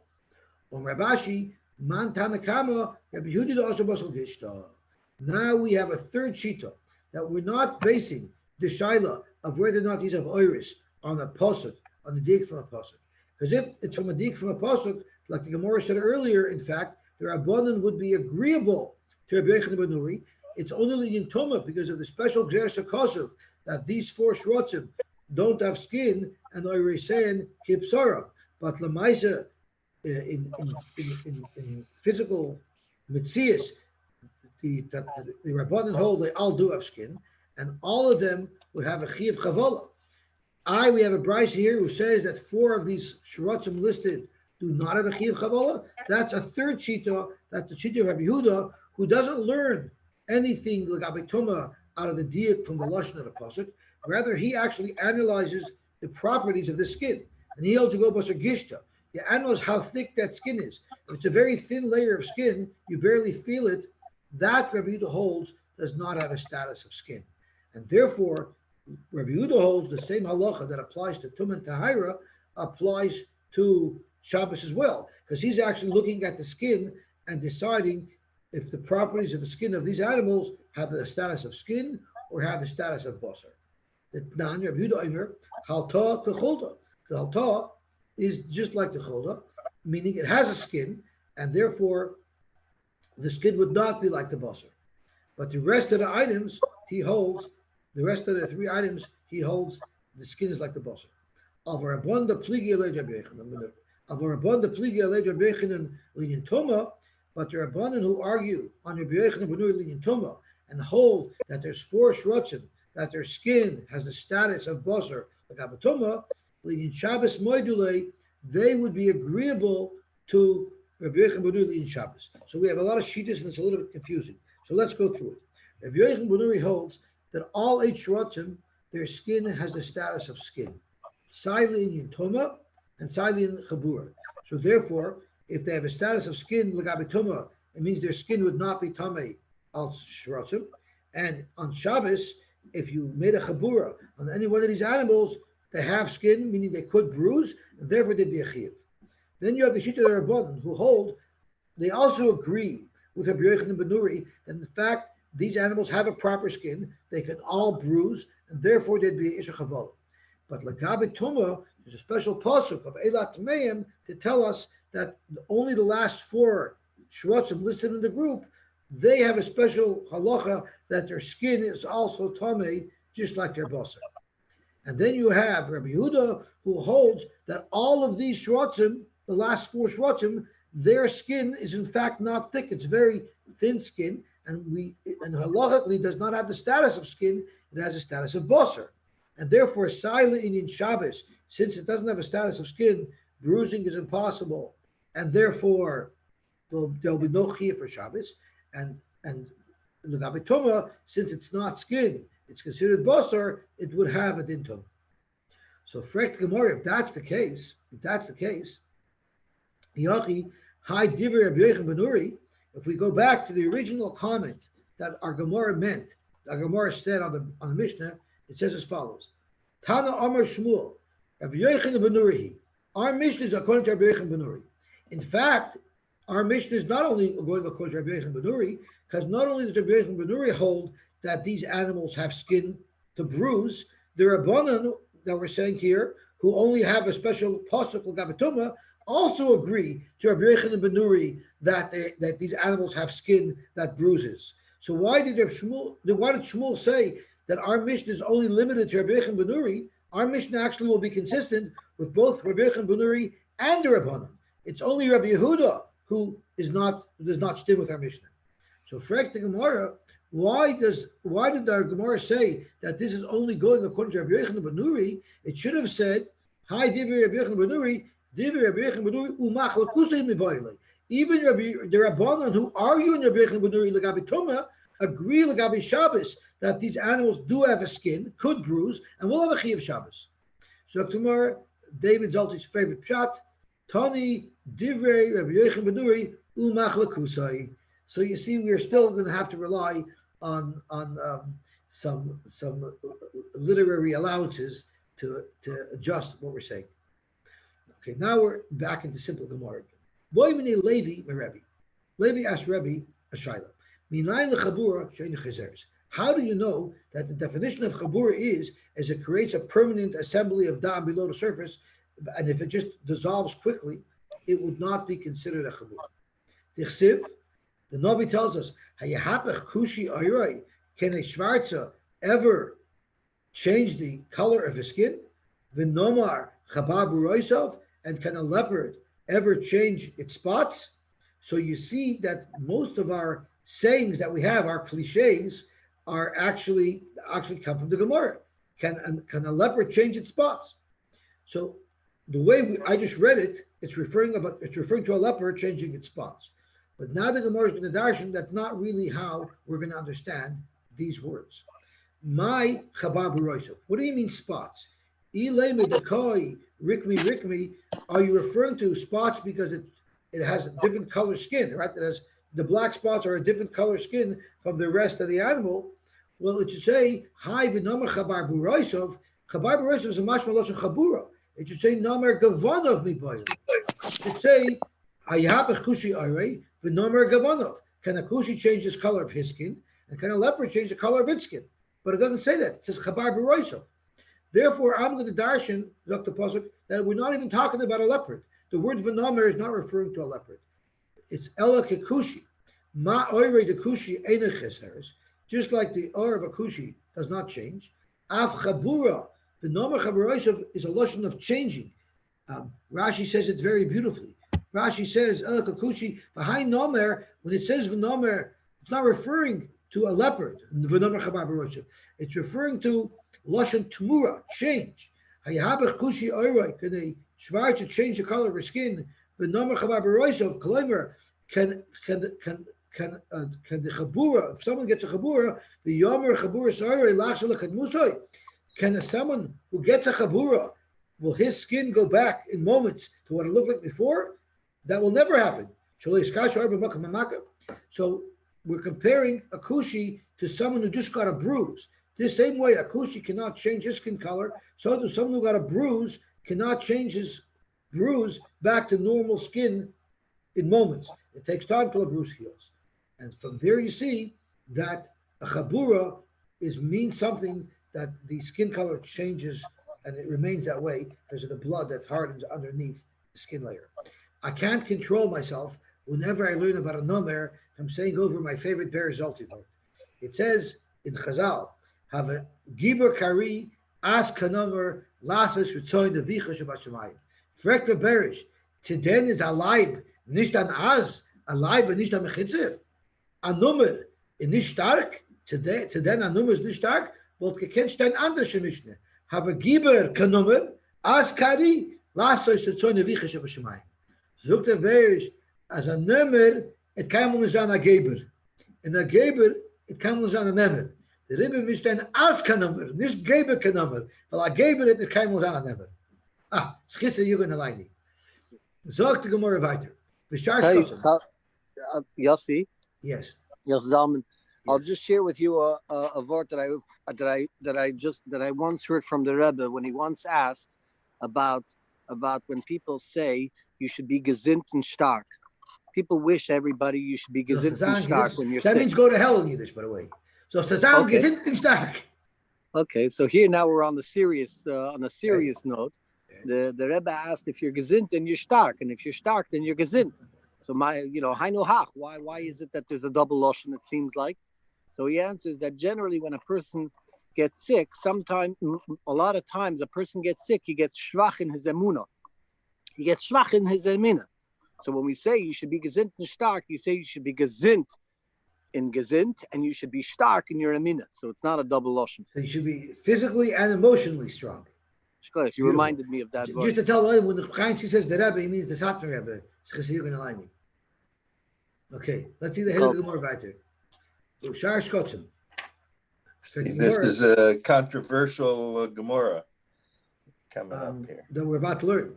On Rav Ashi, man tanakama, Reb Yehuda also basal gishta. Now we have a third shita that we're not basing the shaila of whether or not these have oiris on a pasuk, on the dig from a pasuk. Because if it's from a dig from a pasuk, like the Gemara said earlier, in fact, the Rabbanan would be agreeable to Reb Yochanan ben Nuri. It's only in Toma because of the special Gzeres HaKosov that these 4 shrotzim don't have skin and oiresein kipsara. But Lamaisa, in physical mitzias, the Rabbanan hold they all do have skin, and all of them would have a chiv chavola. We have a brayso here who says that 4 of these shrotzim listed do not have a chiv chavola. That's a third shita. That's the shita of Rabbi Yehuda, who doesn't learn anything like abituma out of the diak from the lashon of the pasuk. Rather, he actually analyzes the properties of the skin, and he holds to go basar gishta. He analyzes how thick that skin is. If it's a very thin layer of skin, you barely feel it. That Rabbi Yehuda holds does not have a status of skin, and therefore Rabbi Yehuda holds the same halacha that applies to tum and tahira applies to Shabbos as well, because he's actually looking at the skin and deciding if the properties of the skin of these animals have the status of skin or have the status of basar. The Rabbi Yehuda Omer, halta kecholta. The halta is just like the cholta, meaning it has a skin, and therefore the skin would not be like the basar. But the rest of the items he holds, the rest of the 3 items he holds, the skin is like the basar. Avarabonda pligi alei Rabbi Yochanan. Avarabonda pligi alei Rabbi Yochanan linyan toma. But the Rabbanan who argue on Reb Yochanan ben Nuri linyan toma and hold that there's 4 shrotzim, that their skin has the status of basar like abatoma, linyan Shabbos moidulei, they would be agreeable to Reb Yochanan ben Nuri linyan Shabbos. So we have a lot of shittas and it's a little bit confusing. So let's go through it. Reb Yochanan ben Nuri holds that all 8 shrotzim, their skin has the status of skin. Sai linyan toma and sai linyan chabura. So therefore, if they have a status of skin, it means their skin would not be tamei al shrotzim, and on Shabbos, if you made a chabura on any one of these animals, they have skin, meaning they could bruise, and therefore they'd be a chiyuv. Then you have the Shita Rabbanan, who hold, they also agree with Reb Yochanan ben Nuri that in fact these animals have a proper skin, they can all bruise, and therefore they'd be Isha Chavol. But Lagabe Tumah, there's a special pasuk of Eilat Meim to tell us that only the last 4 shrotzim listed in the group, they have a special halacha that their skin is also tamei, just like their basar. And then you have Rabbi Yehuda, who holds that all of these shrotzim, the last 4 shrotzim, their skin is in fact not thick. It's very thin skin, and halachically does not have the status of skin. It has a status of basar, and therefore Saila in Shabbos, since it doesn't have a status of skin, bruising is impossible, and therefore there'll be no chiyuv for Shabbos. And the Tumah, since it's not skin, it's considered basar, it would have a din tumah. So frekt Gemara, if that's the case, Yachi Hai Divrei Reb Yochanan ben Nuri, if we go back to the original comment that our Gemara meant, our Gemara said on the Mishnah, it says as follows: Tana Amar Shmuel, Reb Yochanan ben Nuri. Our Mishnah is according to Reb Yochanan ben Nuri. In fact, our Mishnah is not only going according to Reb Yochanan ben Nuri, because not only does Reb Yochanan ben Nuri hold that these animals have skin to bruise, the Rabbanan that we're saying here, who only have a special pasuk l'gabe tumah, also agree to Reb Yochanan ben Nuri that these animals have skin that bruises. So why did Shmuel say that our Mishnah is only limited to Reb Yochanan ben Nuri? Our Mishnah actually will be consistent with both Reb Yochanan ben Nuri and the Rabbanan. It's only Reb Yehuda who does not stick with our Mishnah. So frek the Gemara, why did our Gemara say that this is only going according to Reb Yochanan ben Nuri? It should have said, Hi Divrei Reb Yochanan ben Nuri, Divrei Reb Yochanan ben Nuri umachlakusei mibayli. Even the Rabbanan who argue in Reb Yochanan ben Nuri l'gabi Tumah agree l'gabi Shabbos that these animals do have a skin, could bruise, and will have a chiyuv Shabbos. So tomorrow, David Zolti's favorite pshat, Tani Divrei Reb Yochanan ben Nuri umachlakusei. So you see, we are still going to have to rely on some literary allowances to adjust what we're saying. Okay, now we're back into simple Gemara. Levi asked Rebbe a shayla. How do you know that the definition of chabura is as it creates a permanent assembly of dam below the surface, and if it just dissolves quickly, it would not be considered a chabura? The Navi tells us, can a Schwarzer ever change the color of his skin? V'nomar chabar b'roisov, and can a leopard ever change its spots? So you see that most of our sayings that we have, our cliches, are actually come from the Gemara. Can a leopard change its spots? So the way I just read it, it's referring to a leopard changing its spots. But now the Gemara is going to darshan, that's not really how we're going to understand these words. My chabar b'roisov. What do you mean spots? Ilay medakoi rikmi. Are you referring to spots because it has a different color skin, right? That has the black spots are a different color skin from the rest of the animal. Well, it should say hi v'nomer chabar b'roisov. Chabar b'roisov is a mashma loshen chabura. It should say nomer gavanov mibayim. It should say hayabach kushi arei. Can a kushi change the color of his skin, and can a leopard change the color of its skin? But it doesn't say that. It says chabar b'roisov. Therefore, I'm going to darshan, Dr. Pasuk, that we're not even talking about a leopard. The word v'nomer is not referring to a leopard. It's ela kekushi. Ma oirei de kushi eina cheseres. Just like the or of a kushi does not change. Av chabura. The nomer chabaroisov is a lotion of changing. Rashi says it very beautifully. Rashi says, behind nomer, when it says v'nomer, it's not referring to a leopard, v'nomer chabar b'roisov. It's referring to lashon tmura, change. Hayahabach kushi oiroi, can a Schwarzer change the color of her skin? V'nomer chabar b'roisov, kleimer, can the chabura, if someone gets a chabura, the yomer chabura soiroi lachsel lekadmusoi, can someone who gets a chabura, will his skin go back in moments to what it looked like before? That will never happen. So we're comparing a kushi to someone who just got a bruise. The same way a kushi cannot change his skin color, so does someone who got a bruise cannot change his bruise back to normal skin in moments. It takes time till a bruise heals. And from there you see that a chabura means something that the skin color changes and it remains that way because of the blood that hardens underneath the skin layer. I can't control myself whenever I learn about a nomer. I'm saying over my favorite Be'er Zolti. It says in Chazal, have a gibur kari as kanomer lasses ritzoin devicha shabashamayim. Frek v'berish tiden is alive nishtan az alive and nishtan mechitzev. A nomer in nicht stark tiden a nomer is nicht stark. But gekent stein anders mishne. Have a gibur kanomer as kari lasses ritzoin devicha shabashamayim. Zoekt der Berish as a nomer. It kann man sagen a Geber. In a Geber, it kann man sagen a Nemer. The Rebbe mischt ein As-Kanomer, nicht Geber-Kanomer. Weil a Geber, it kann man sagen a Nemer. Schisse Jugend alleine. Sagt die Gemara weiter. Yossi? Yes. Yosy Simon. I'll just share with you a word that I once heard from the Rebbe when he once asked about when people say you should be gesinnt and stark. People wish everybody you should be gesinnt and stark when you're sick. That means go to hell in Yiddish, by the way. So gesinnt and stark. Okay, so here now we're on a serious note. The Rebbe asked if you're gesinnt and you're stark, and if you're stark then you're gesinnt. So hainu hach. Why is it that there's a double lashon? It seems like. So he answers that generally when a person gets sick, a lot of times a person gets sick, he gets schwach in his emunah. He gets schwach in his emunah. So when we say you should be gesinnt and stark, you say you should be gesinnt in gesinnt, and you should be stark in your emunah. So it's not a double lashon. So you should be physically and emotionally strong. You reminded me of that word. Just to tell them, when the Chaim says the Rebbe, he means the Satmar Rebbe. Okay, let's see the head of the Gemara weiter. Shar Shkotzim. See, this is a controversial Gemara coming up here that we're about to learn.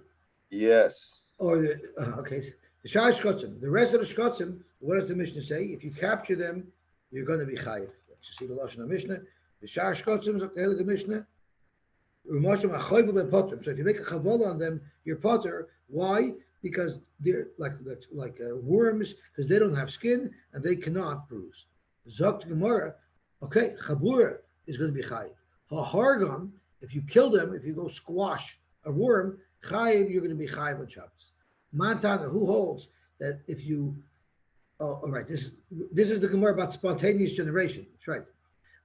Yes. Okay. The Shar Shkotzim. The rest of the Shkotzim, what does the Mishnah say? If you capture them, you're going to be chayiv. Let's see the Lashon of Mishnah. The Shar Shkotzim is the head of the Mishnah. So if you make a chavola on them, you're potter. Why? Because they're like worms, because they don't have skin and they cannot bruise. Zokt Gemara, okay, chabura is going to be chayiv. Hargon, if you kill them, if you go squash a worm, chayiv, you're going to be chayiv on Shabbos. Mantana, who holds that if you? Oh, all right. This is the Gemara about spontaneous generation. That's right.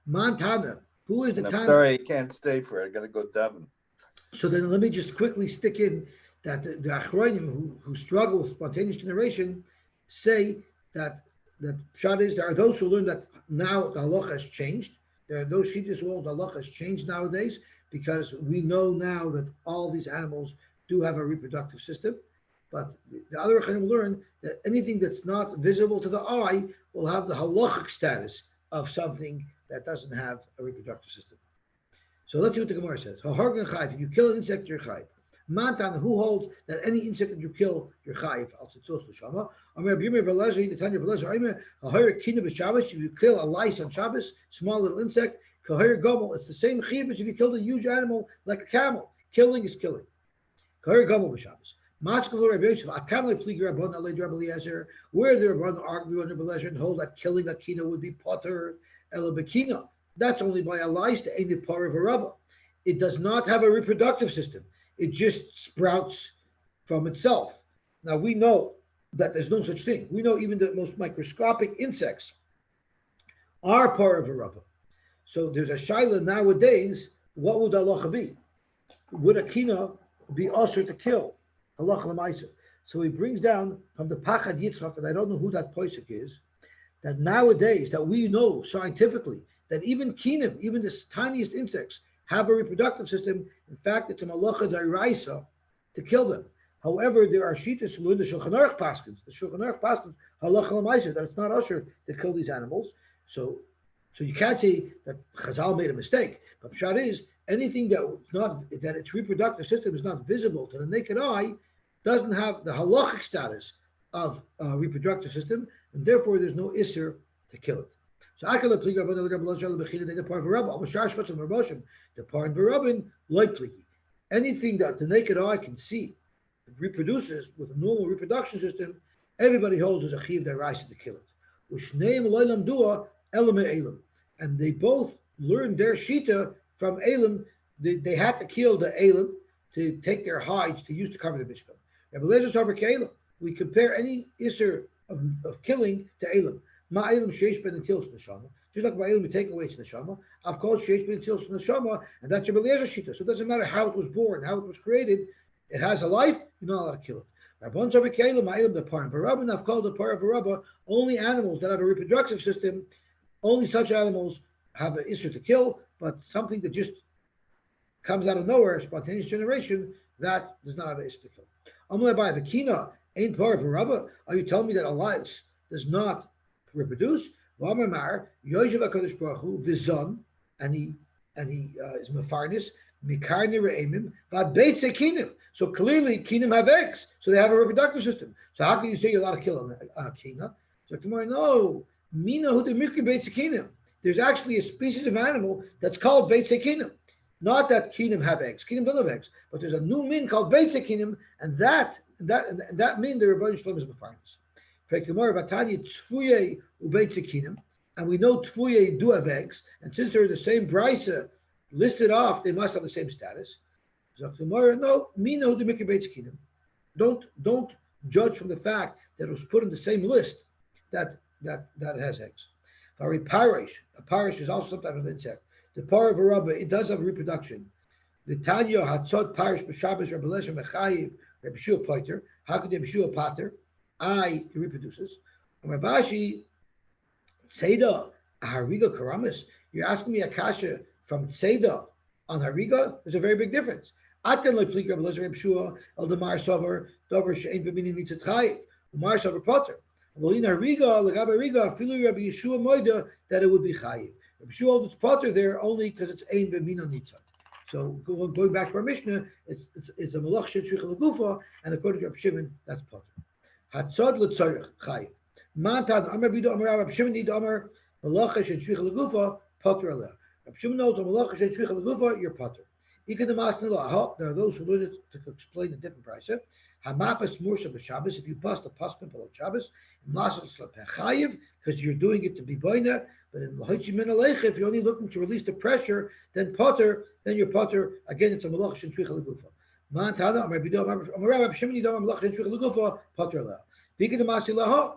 Montana. Who is the time? I'm sorry, I can't stay for it. I got to go daven. So then, let me just quickly stick in that the Achronim who struggle with spontaneous generation say that pshat is there are those who learn that now the halacha has changed. There are those shittas who hold the halacha has changed nowadays because we know now that all these animals do have a reproductive system. But the other Achronim learn that anything that's not visible to the eye will have the halachic status of something that doesn't have a reproductive system. So let's see what the Gemara says. If you kill an insect, you're chayiv. Mantan, who holds that any insect that you kill, you're chayiv. If you kill a lice on Shabbos, small little insect, it's the same chiv as if you killed a huge animal like a camel. Killing is killing. Where the Rabban argue on the Belezer and hold that killing a kina would be potter elabekina. That's only by a lice to ain't the power of a rubber. It does not have a reproductive system. It just sprouts from itself. Now we know that there's no such thing. We know even the most microscopic insects are part of a rubber. So there's a shaila nowadays. What would halacha be? Would a kina be usher to kill? Halacha l'maisa. So he brings down from the Pachad Yitzchak, and I don't know who that posek is, that nowadays that we know scientifically that even kinim, even the tiniest insects, have a reproductive system. In fact, it's a malacha d'oraisa to kill them. However, there are shittas who learn the Shulchan Aruch paskins. The Shulchan Aruch paskins halacha l'maisa that it's not usher to kill these animals. So you can't say that Chazal made a mistake. But the pshat is anything that its reproductive system is not visible to the naked eye doesn't have the halachic status of a reproductive system, and therefore there's no isser to kill it. So Akala Pligi Rabban the part of Rabban, the part of Rabban, like Pligi. Anything that the naked eye can see reproduces with a normal reproduction system, everybody holds as a chiv that rises to kill it. And they both learned their shita from Elam. They had to kill the Elam to take their hides to use to cover the Mishkan. We compare any isser of killing to Elam. Ma Elam sheish ben tils neshama. Just like by Elam, you take away its neshama. Of course, sheish ben tils neshama, and that's your Beliezer shita. So it doesn't matter how it was born, how it was created. It has a life. You're not allowed to kill it. The part of Elam, I've called the part of Arabah. Only animals that have a reproductive system, only such animals have an issue to kill. But something that just comes out of nowhere, spontaneous generation, that does not have an issue to kill. By the kina ain't part of Arabah. Are you telling me that a life does not reproduce? And he is mefarnis. So clearly, kinim have eggs, so they have a reproductive system. So how can you say you're allowed to kill a kina? So tomorrow, no, mina hu demikri beitz kinim. There's actually a species of animal that's called beitz kinim. Not that kinim have eggs. Kinim don't have eggs, but there's a new min called beitz kinim, and that min the Rebbeinu Shalom is mefarnis. And we know tfuye do have eggs, and since they're the same brisa listed off, they must have the same status. No, don't judge from the fact that it was put in the same list that it has eggs. A parish is also some type of insect. The par of a rubber, it does have reproduction. The Tanya Hatzot parish b'Shabbos Reb Eliezer Mechayiv Reb Shua Poiter. How could Reb Shua Pater? It reproduces. Rabashi Tzeda Hariga Karamis. You're asking me a kasha from Tzeda on Hariga? There's a very big difference. Atkan like Plik Reb Eliezer Reb Shua El Demar Sover Dover Shein B'Mini Nitzat Chayiv Umar Sover Potter. Well, in Hariga Legab Hariga Filu Reb Yeshua Moida that it would be Chayiv. Reb Shua holds Potter there only because it's Ein B'Mini Nitzat. So going back to our Mishnah, it's a Malach Shechich Legufa, and according to Reb Shimon, that's Potter. Hatzod L'Tzorich Chayiv. Mantan Amar Bidu Amar Reb Shimon Nid Amar Malach Shechich Legufa Potter Aleh. Reb Shimon knows Malach Shechich Legufa, you're Potter. There are those who learn it to explain the different price. Hamapas Mursha b'Shabbos. If you bust a paskin below Shabbos, because you're doing it to be boina. But in if you're only looking to release the pressure, then potter, then you're potter. Again, it's a malach shentricha legufa.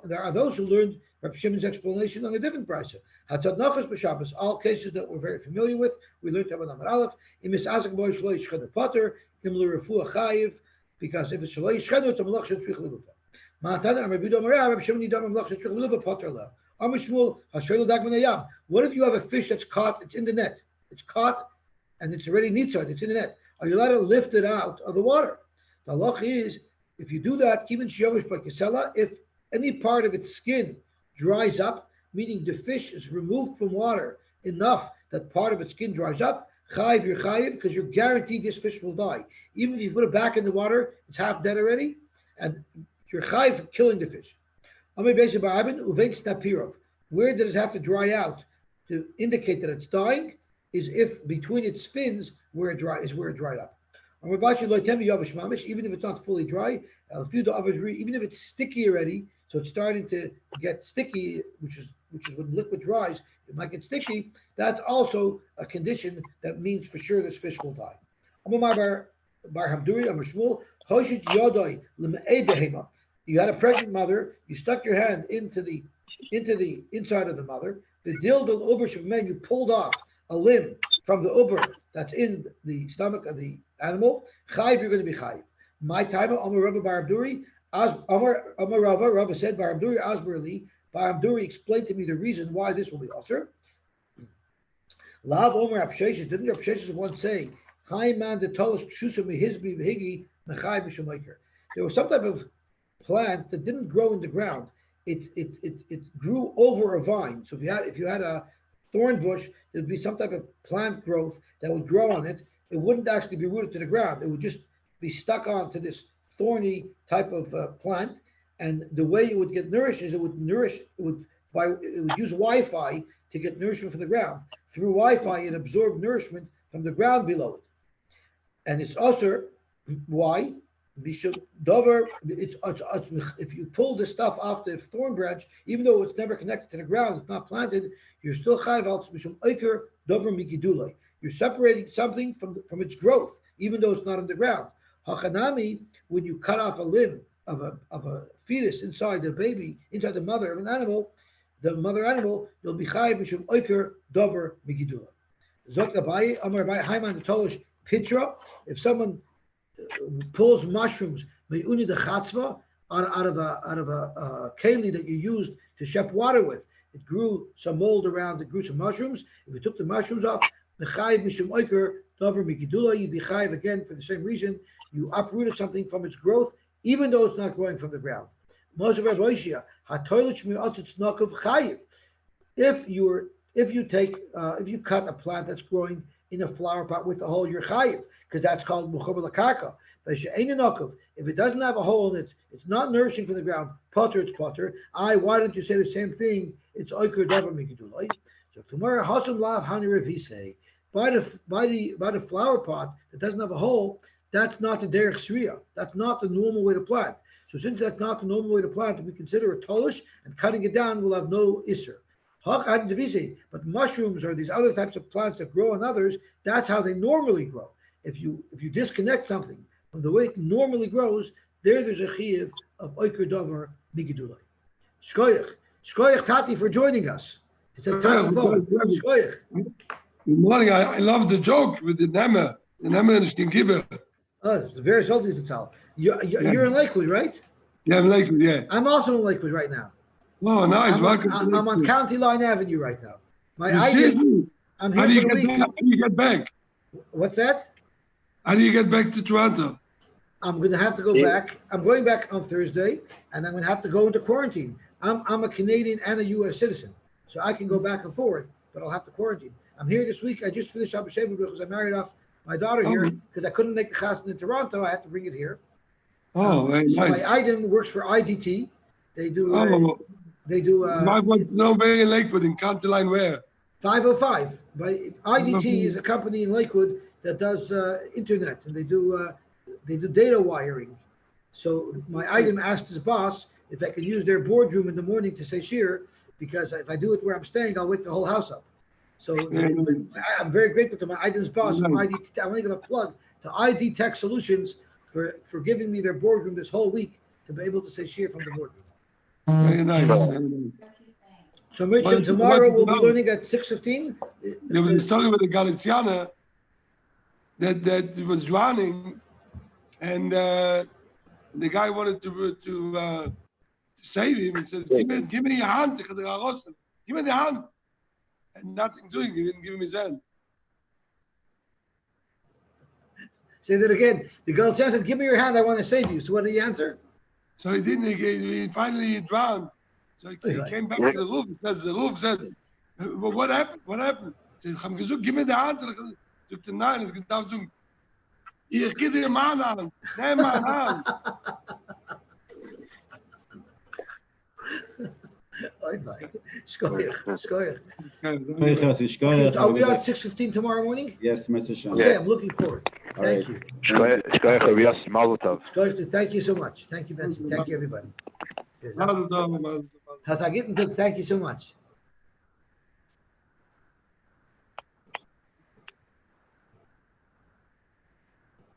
There are those who learned Reb Shimon's explanation on a different price. All cases that we're very familiar with, we learned about Amar Aleph. Because if it's Shaloi Shchenu, it's a Malach Shentrich Legufa. What if you have a fish that's caught, it's in the net, it's caught and it's already nitzad, it's in the net. Are you allowed to lift it out of the water? The halach is, if you do that, if any part of its skin dries up, meaning the fish is removed from water enough that part of its skin dries up, chayiv, you're chayiv, because you're guaranteed this fish will die. Even if you put it back in the water, it's half dead already, and you're chayiv for killing the fish. Where does it have to dry out to indicate that it's dying? Is if between its fins where it dried up. Even if it's not fully dry, even if it's sticky already, so it's starting to get sticky, which is when liquid dries, it might get sticky. That's also a condition that means for sure this fish will die. You had a pregnant mother. You stuck your hand into the inside of the mother. The dildal uber shevmen, you pulled off a limb from the uber that's in the stomach of the animal. Chayiv, you're going to be chayiv. My time, Amar Rava Bar Abduri, Amar Rava said, Bar Abduri Asberli. Bar Abduri explained to me the reason why this will be usher. Lav Omer Absheshes, didn't Absheshes once say, Hai man the tallest shusam mehizbi v'higi mechayiv b'shemaker. There was some type of plant that didn't grow in the ground. It grew over a vine. So if you had a thorn bush, there'd be some type of plant growth that would grow on it. It wouldn't actually be rooted to the ground. It would just be stuck onto this thorny type of plant. And the way it would get nourished is it would it would use Wi-Fi to get nourishment from the ground. Through Wi-Fi, it absorbed nourishment from the ground below it. And it's also, why? If you pull this stuff off the thorn branch, even though it's never connected to the ground, it's not planted, you're still chayv al mishum oiker dover migidulay. You're separating something from its growth, even though it's not in the ground. Hachanami, when you cut off a limb of a fetus inside the baby, inside the mother of an animal, the mother animal, you'll be chayv mishum oiker dover migidulay. Zok Abaye, Amar Abaye, Haiman Tolish Pitra. If someone pulls mushrooms me'uni de chatzva out of a keli that you used to shep water with, it grew some mold around, it grew some mushrooms. If you took the mushrooms off, mechayiv mishum oiker dover mikidula, you'd be chayiv again for the same reason. You uprooted something from its growth, even though it's not growing from the ground. Moshe Reb Yosys, hatolich mi'atzitz nakav chayiv. If you cut a plant that's growing in a flower pot with a hole, you're chayiv, because that's called muchaber lakarka. If it doesn't have a hole in it, it's not nourishing from the ground. Potter, it's potter. Why don't you say the same thing? It's oiker davar mikidulay. So tomorrow, hasam lav hani revise. By the flower pot that doesn't have a hole, that's not the derech shriya. That's not the normal way to plant. So since that's not the normal way to plant, we consider a tolish, and cutting it down will have no isser. But mushrooms or these other types of plants that grow on others, that's how they normally grow. If you disconnect something from the way it normally grows, there's a chiyuv of oiker davar migidulay. Shkoyach Tati for joining us. It's a Tati phone. Shkoyach. Good morning. I love the joke with the Nemer. The Nemer and the Kibbutz. Oh, it's very salty to tell. You're in Lakewood, right? Yeah, I'm in Lakewood, yeah. I'm also in Lakewood right now. Oh, nice. Welcome. I'm on County Line Avenue right now. I'm How here do you for the week. How do you get back? What's that? How do you get back to Toronto? I'm going to have to go back. I'm going back on Thursday, and I'm going to have to go into quarantine. I'm a Canadian and a U.S. citizen, so I can go back and forth, but I'll have to quarantine. I'm here this week. I just finished Shabbos because I married off my daughter here because I couldn't make the chasna in Toronto. I had to bring it here. Oh, very nice. My item works for IDT. They do. I want to know where in Lakewood, in County Line where? 505. But IDT is a company in Lakewood that does internet, and they do data wiring. So my item asked his boss if I could use their boardroom in the morning to say shiur, because if I do it where I'm staying, I'll wake the whole house up. So I'm very grateful to my item's boss. I want to give a plug to ID Tech Solutions for giving me their boardroom this whole week to be able to say shiur from the boardroom. Very nice. So Mitchell, tomorrow we'll be learning at 6:15. There was a story with a Galiciana that was drowning, and the guy wanted to save him. He says, give me your hand. Give me the hand. And nothing doing. He didn't give him his hand. Say that again. The Galiciana said, give me your hand. I want to save you. So what did he answer? So he didn't. He finally drowned. So he came back to the roof. The roof says, well, what happened? What happened? He says, give me the hand. He said, nein, es geht auch so. Ich gebe dir meine Hand. Nimm meine Hand. Are we at 6:15 tomorrow morning? Yes, Mr. Shan. Okay, I'm looking forward. Thank you. Thank you so much. Thank you, Benson. Thank you, everybody. Thank you so much.